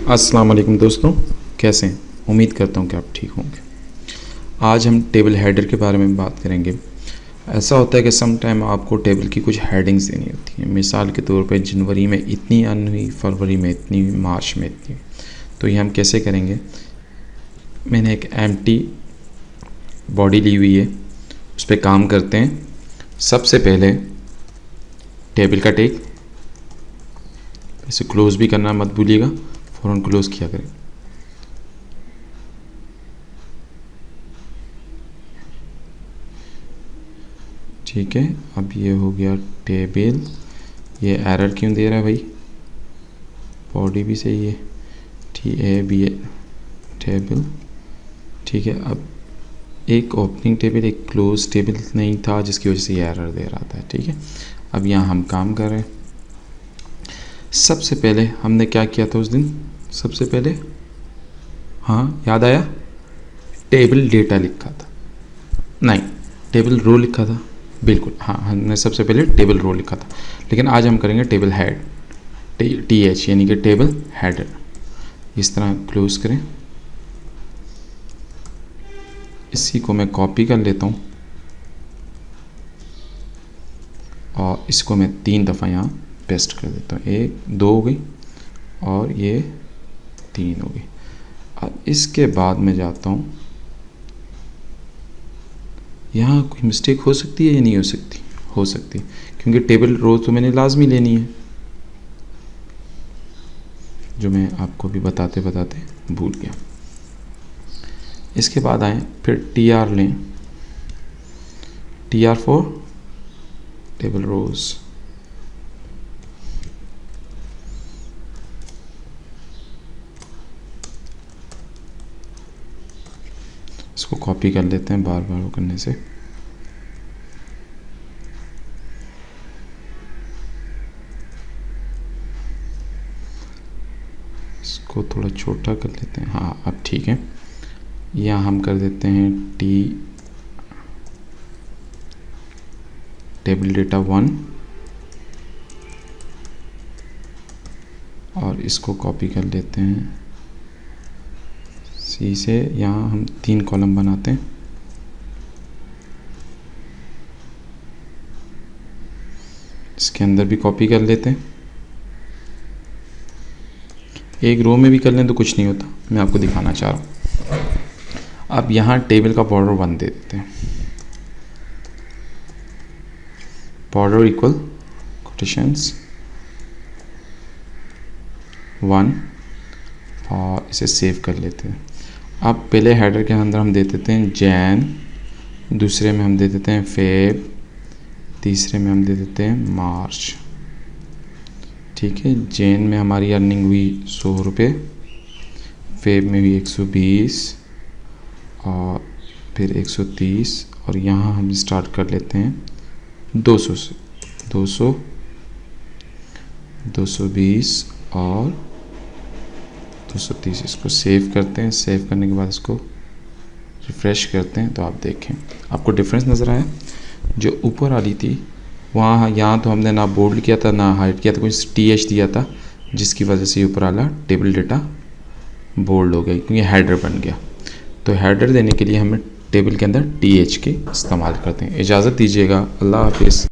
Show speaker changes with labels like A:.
A: अस्सलाम वालेकुम दोस्तों, कैसे हैं? उम्मीद करता हूँ कि आप ठीक होंगे। आज हम टेबल हेडर के बारे में बात करेंगे। ऐसा होता है कि सम टाइम आपको टेबल की कुछ हेडिंग्स देनी होती हैं। मिसाल के तौर पे जनवरी में इतनी अर्न हुई, फरवरी में इतनी हुई, मार्च में इतनी हुई। तो ये हम कैसे करेंगे? मैंने एक एम्प्टी बॉडी ली हुई है, उस पर काम करते हैं। सबसे पहले टेबल का टेक, इसे क्लोज़ भी करना मत भूलिएगा, फ़ौरन क्लोज़ किया करें। ठीक है, अब ये हो गया टेबल। ये एरर क्यों दे रहा है भाई? बॉडी भी सही है, TAB टेबल। ठीक है, अब एक ओपनिंग टेबल एक क्लोज टेबल नहीं था, जिसकी वजह से ये एरर दे रहा था। ठीक है, अब यहाँ हम काम कर रहे हैं। सबसे पहले हमने क्या किया था उस दिन? सबसे पहले हाँ याद आया, टेबल डेटा लिखा था, नहीं टेबल रो लिखा था। बिल्कुल हाँ, हमने सबसे पहले टेबल रो लिखा था, लेकिन आज हम करेंगे टेबल हेड, TH यानी कि टेबल हेडर। इस तरह क्लोज करें। इसी को मैं कॉपी कर लेता हूँ और इसको मैं 3 दफ़ा यहाँ पेस्ट कर देता हूँ। 1 2 हो गई और ये 3 हो गई। अब इसके बाद मैं जाता हूँ, यहाँ कोई मिस्टेक हो सकती है या नहीं हो सकती? हो सकती है, क्योंकि टेबल रो तो मैंने लाजमी लेनी है, जो मैं आपको भी बताते बताते भूल गया। इसके बाद आए फिर TR लें, TR फॉर टेबल रोज। इसको कॉपी कर लेते हैं बार बार करने से। इसको थोड़ा छोटा कर लेते हैं। हाँ अब ठीक है, यहाँ हम कर देते हैं टेबल डेटा 1 और इसको कॉपी कर लेते हैं C से। यहाँ हम 3 कॉलम बनाते हैं। इसके अंदर भी कॉपी कर लेते हैं। एक रो में भी कर लें तो कुछ नहीं होता, मैं आपको दिखाना चाह रहा हूँ। अब यहाँ टेबल का बॉर्डर 1 दे देते हैं, बॉर्डर इक्वल कोटेशंस 1 और इसे सेव कर लेते हैं। अब पहले हेडर के अंदर हम दे देते हैं जैन, दूसरे में हम दे देते हैं फेब, तीसरे में हम दे देते हैं मार्च। ठीक है, जैन में हमारी अर्निंग हुई 100 रुपये, फेब में हुई 120 और फिर 130 और यहाँ हम स्टार्ट कर लेते हैं 200 से। 200 220 और 230। इसको सेव करते हैं। सेव करने के बाद इसको रिफ़्रेश करते हैं तो आप देखें आपको डिफरेंस नज़र आया। जो ऊपर वाली थी वहाँ, यहाँ तो हमने ना बोल्ड किया था ना हाइट किया था, कुछ TH दिया था, जिसकी वजह से ऊपर वाला टेबल डेटा बोल्ड हो गया क्योंकि हेडर बन गया। तो हेडर देने के लिए हमें टेबल के अंदर TH के इस्तेमाल करते हैं। इजाज़त दीजिएगा, अल्लाह हाफिज़।